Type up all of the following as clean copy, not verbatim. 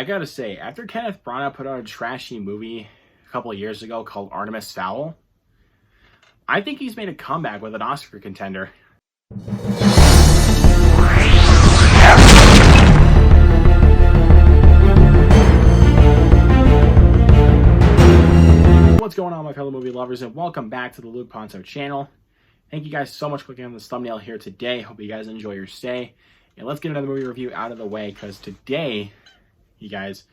I gotta say, after Kenneth Branagh put out a trashy movie a couple of years ago called Artemis Fowl, I think he's made a comeback with an Oscar contender. What's going on, my fellow movie lovers, and welcome back to the Luke Ponto channel. Thank you guys so much for clicking on this thumbnail here today. Hope you guys enjoy your stay. And let's get another movie review out of the way, because today, you guys,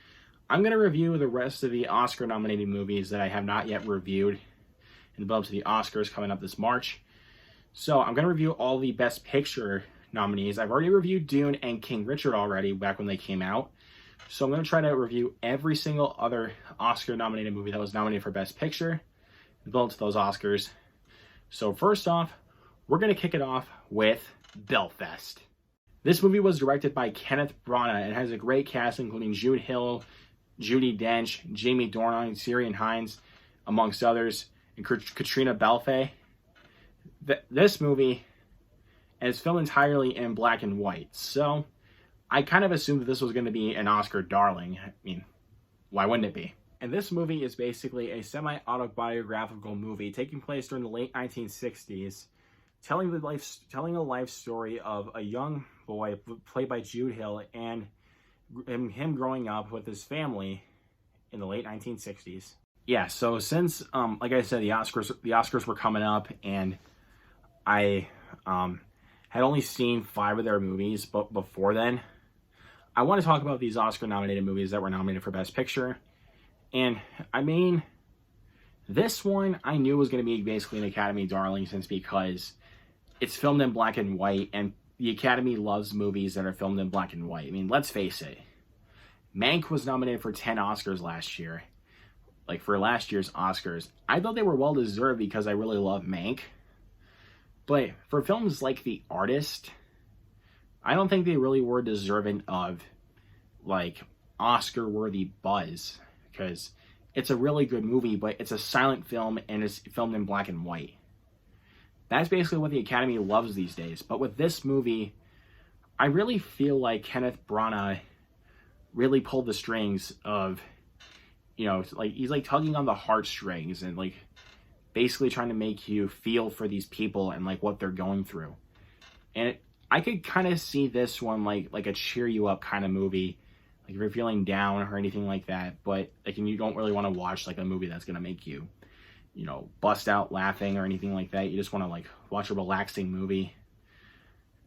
I'm going to review the rest of the Oscar-nominated movies that I have not yet reviewed in the build-up to the Oscars coming up this March. So I'm going to review all the Best Picture nominees. I've already reviewed Dune and King Richard already back when they came out. So I'm going to try to review every single other Oscar-nominated movie that was nominated for Best Picture in the build-up to those Oscars. So first off, we're going to kick it off with Belfast. This movie was directed by Kenneth Branagh and has a great cast including Jude, Judi, Dench, Jamie Dornan, Ciaran, Hinds, amongst others, and Caitriona, Balfe. This movie is filmed entirely in black and white, so I kind of assumed that this was going to be an Oscar darling. I mean, why wouldn't it be? And this movie is basically a semi-autobiographical movie taking place during the late 1960s, telling a life story of a young boy played by Jude and him growing up with his family in the late 1960s. Yeah, so since like I said, the Oscars were coming up, and I had only seen 5 of their movies, but before then, I want to talk about these Oscar-nominated movies that were nominated for Best Picture. And I mean, this one I knew was going to be basically an Academy darling, since because it's filmed in black and white, and the Academy loves movies that are filmed in black and white. I mean, let's face it. Mank was nominated for 10 Oscars last year. Like, for last year's Oscars. I thought they were well-deserved because I really love Mank. But for films like The Artist, I don't think they really were deserving of, like, Oscar-worthy buzz. Because it's a really good movie, but it's a silent film and it's filmed in black and white. That's basically what the Academy loves these days. But with this movie, I really feel like Kenneth Branagh really pulled the strings of, you know, like he's like tugging on the heartstrings and like basically trying to make you feel for these people and like what they're going through. And I could kind of see this one like a cheer you up kind of movie, like if you're feeling down or anything like that. But like, and you don't really want to watch like a movie that's gonna make you, you know, bust out laughing or anything like that. You just want to like watch a relaxing movie.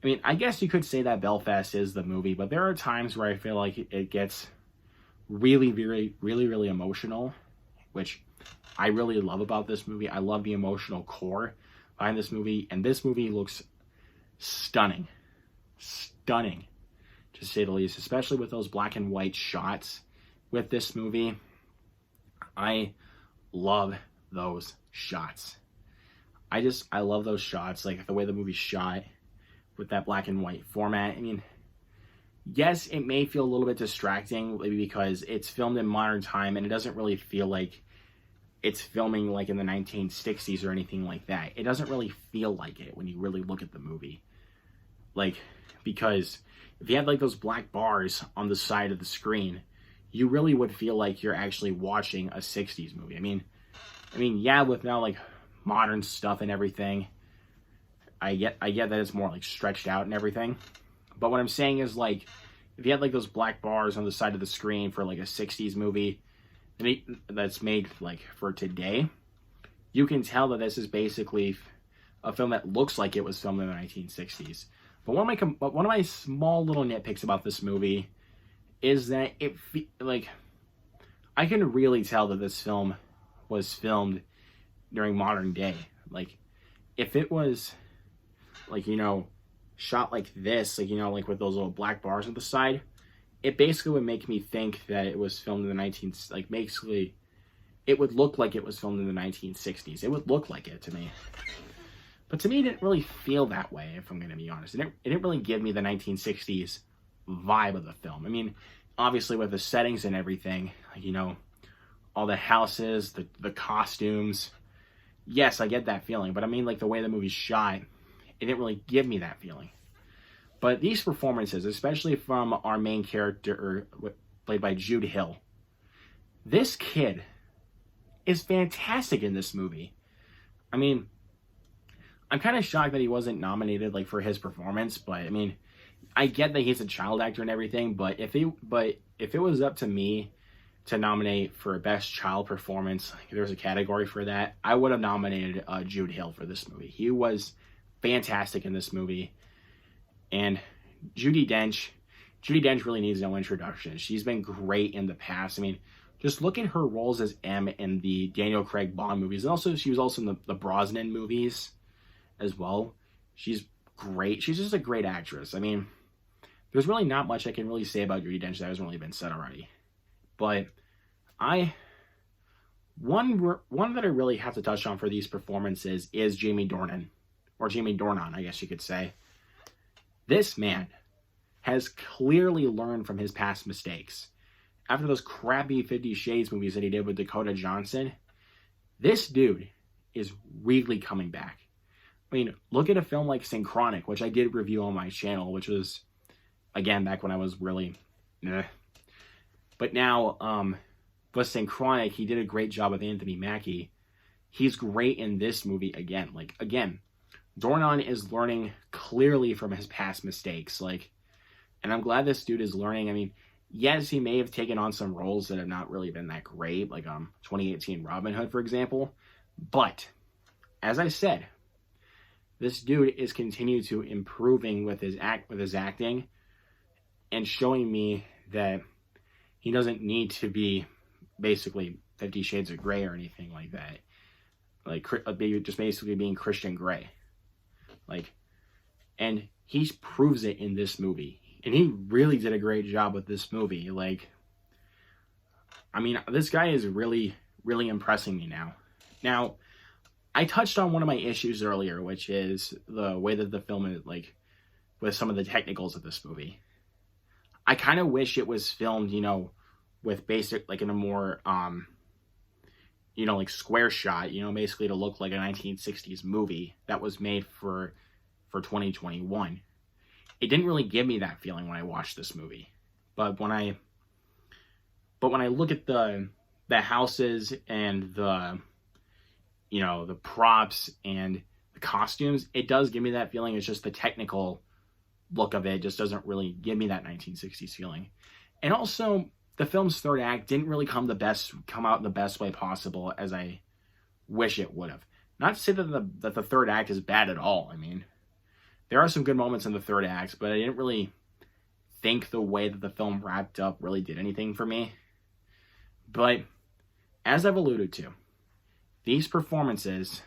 I mean, I guess you could say that Belfast is the movie, but there are times where I feel like it gets really emotional, which I really love about this movie. I love the emotional core behind this movie, and this movie looks stunning, to say the least, especially with those black and white shots with this movie. I love those shots. I love those shots, like the way the movie's shot with that black and white format. I mean, yes, it may feel a little bit distracting, maybe because it's filmed in modern time and it doesn't really feel like it's filming like in the 1960s or anything like that. It doesn't really feel like it when you really look at the movie. Like, because if you had like those black bars on the side of the screen, you really would feel like you're actually watching a 60s movie. I mean, yeah, with now like modern stuff and everything, I get that it's more like stretched out and everything. But what I'm saying is, like, if you had like those black bars on the side of the screen for like a 60s movie that's made like for today, you can tell that this is basically a film that looks like it was filmed in the 1960s. But one of my small little nitpicks about this movie is that I can really tell that this film was filmed during modern day. Like, if it was like, you know, shot like this, like, you know, like with those little black bars on the side, it basically would make me think that it was filmed in the basically it would look like it was filmed in the 1960s. It would look like it to me. But to me, it didn't really feel that way, if I'm going to be honest. It didn't really give me the 1960s vibe of the film. I mean, obviously with the settings and everything, like, you know, all the houses, the costumes, yes, I get that feeling. But I mean, like, the way the movie's shot, it didn't really give me that feeling. But these performances, especially from our main character, played by Jude Hill. This kid is fantastic in this movie. I mean, I'm kind of shocked that he wasn't nominated like for his performance, but I mean, I get that he's a child actor and everything, but if it was up to me to nominate for best child performance, if there was a category for that, I would have nominated Jude Hill for this movie. He was fantastic in this movie. And Judi Dench really needs no introduction. She's been great in the past. I mean, just look at her roles as M in the Daniel Craig Bond movies. And also, she was also in the Brosnan movies as well. She's great. She's just a great actress. I mean, there's really not much I can really say about Judi Dench that hasn't really been said already. But one that I really have to touch on for these performances is Jamie Dornan, or Jamie Dornan, I guess you could say. This man has clearly learned from his past mistakes. After those crappy 50 Shades movies that he did with Dakota Johnson, this dude is really coming back. I mean, look at a film like Synchronic, which I did review on my channel, which was, again, back when I was really, But now, with Synchronic, he did a great job with Anthony Mackie. He's great in this movie again. Like, again, Dornan is learning clearly from his past mistakes. Like, and I'm glad this dude is learning. I mean, yes, he may have taken on some roles that have not really been that great, like 2018 Robin Hood, for example. But, as I said, this dude is continuing to improving with his acting and showing me that he doesn't need to be basically 50 Shades of Grey or anything like that. Like, just basically being Christian Grey. Like, and he proves it in this movie. And he really did a great job with this movie. Like, I mean, this guy is really, really impressing me now. Now, I touched on one of my issues earlier, which is the way that the film is, like, with some of the technicals of this movie. I kind of wish it was filmed, you know, with basic, like, in a more, you know, like, square shot, you know, basically to look like a 1960s movie that was made for 2021. It didn't really give me that feeling when I watched this movie. But when I look at the houses and the, you know, the props and the costumes, it does give me that feeling. It's just the technical look of it just doesn't really give me that 1960s feeling. And also, the film's third act didn't really come out in the best way possible as I wish it would have. Not to say that the third act is bad at all. I mean, there are some good moments in the third act, but I didn't really think the way that the film wrapped up really did anything for me. But, as I've alluded to, these performances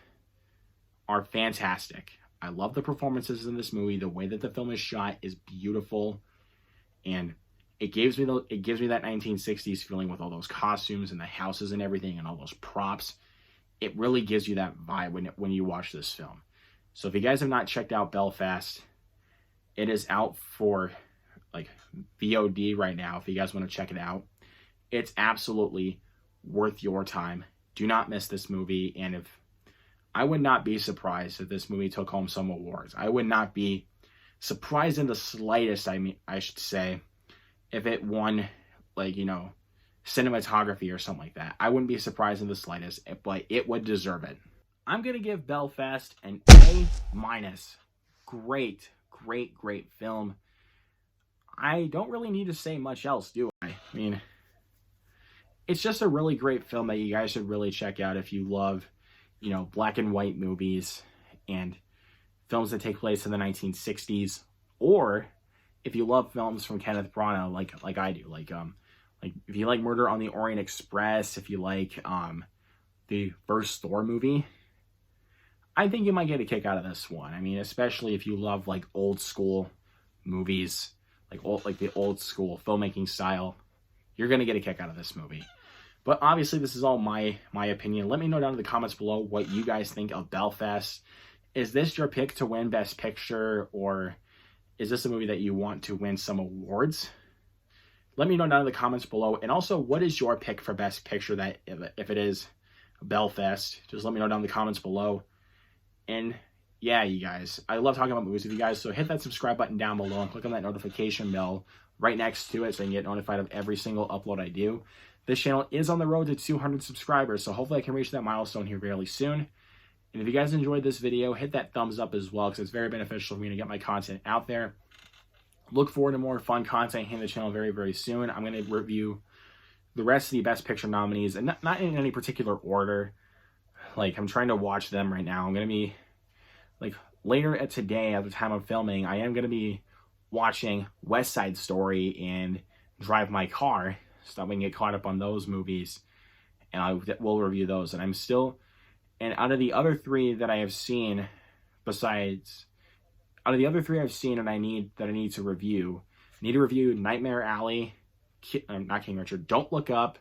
are fantastic. I love the performances in this movie. The way that the film is shot is beautiful, and it gives me that 1960s feeling with all those costumes and the houses and everything and all those props. It really gives you that vibe when you watch this film. So if you guys have not checked out Belfast, it is out for like VOD right now. If you guys want to check it out, it's absolutely worth your time. Do not miss this movie. And I would not be surprised if this movie took home some awards. I would not be surprised in the slightest, I should say, if it won, like, you know, cinematography or something like that. I wouldn't be surprised in the slightest, but it would deserve it. I'm going to give Belfast an A-. Great, great, great film. I don't really need to say much else, do I? I mean, it's just a really great film that you guys should really check out if you love, you know, black and white movies and films that take place in the 1960s, or if you love films from Kenneth Branagh like I do, like if you like Murder on the Orient Express, if you like the first Thor movie, I think you might get a kick out of this one. I mean, especially if you love like old school movies, like the old school filmmaking style, you're gonna get a kick out of this movie. But obviously, this is all my opinion. Let me know down in the comments below what you guys think of Belfast. Is this your pick to win Best Picture, or is this a movie that you want to win some awards? Let me know down in the comments below. And also, what is your pick for Best Picture? That if it is Belfast, just let me know down in the comments below. And yeah, you guys, I love talking about movies with you guys. So hit that subscribe button down below and click on that notification bell right next to it so I can get notified of every single upload I do. This channel is on the road to 200 subscribers, so hopefully I can reach that milestone here fairly soon. And if you guys enjoyed this video, hit that thumbs up as well, because it's very beneficial for me to get my content out there. Look forward to more fun content here on the channel very, very soon. I'm going to review the rest of the Best Picture nominees, and not in any particular order. Like, I'm trying to watch them right now. I'm going to be, like, later at today, at the time of filming, I am going to be watching West Side Story and Drive My Car, so that we can get caught up on those movies, and I will review those. And I'm still, and out of the other three that I have seen, out of the other three I've seen and I need to review, I need to review Nightmare Alley, not King Richard, Don't Look Up,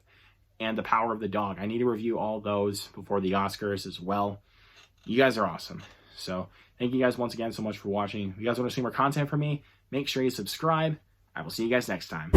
and The Power of the Dog. I need to review all those before the Oscars as well. You guys are awesome. So thank you guys once again so much for watching. If you guys want to see more content from me, make sure you subscribe. I will see you guys next time.